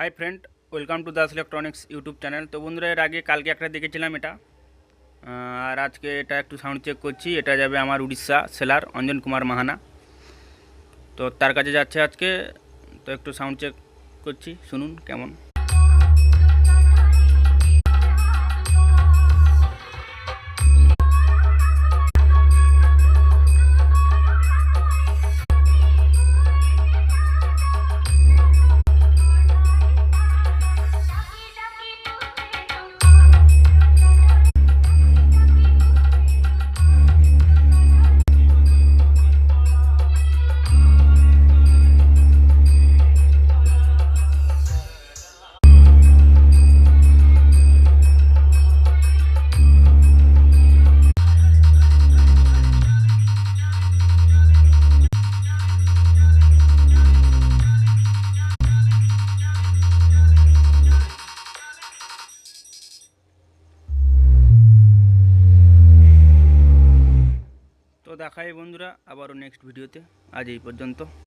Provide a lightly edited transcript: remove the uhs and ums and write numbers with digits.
Hi friend, welcome to Das electronics YouTube channel. তো বন্ধুরা, এর আগে কালকে একটা দেখেছিলাম এটা, আর আজকে এটা একটু সাউন্ড চেক করছি। এটা যাবে আমার উড়িষ্যা সেলার অঞ্জন কুমার মাহানা, তো তার কাছে যাচ্ছে আজকে। তো একটু সাউন্ড চেক করছি, শুনুন কেমন। তো দেখাই বন্ধুরা আবারও নেক্সট ভিডিওতে। আজ এই পর্যন্ত।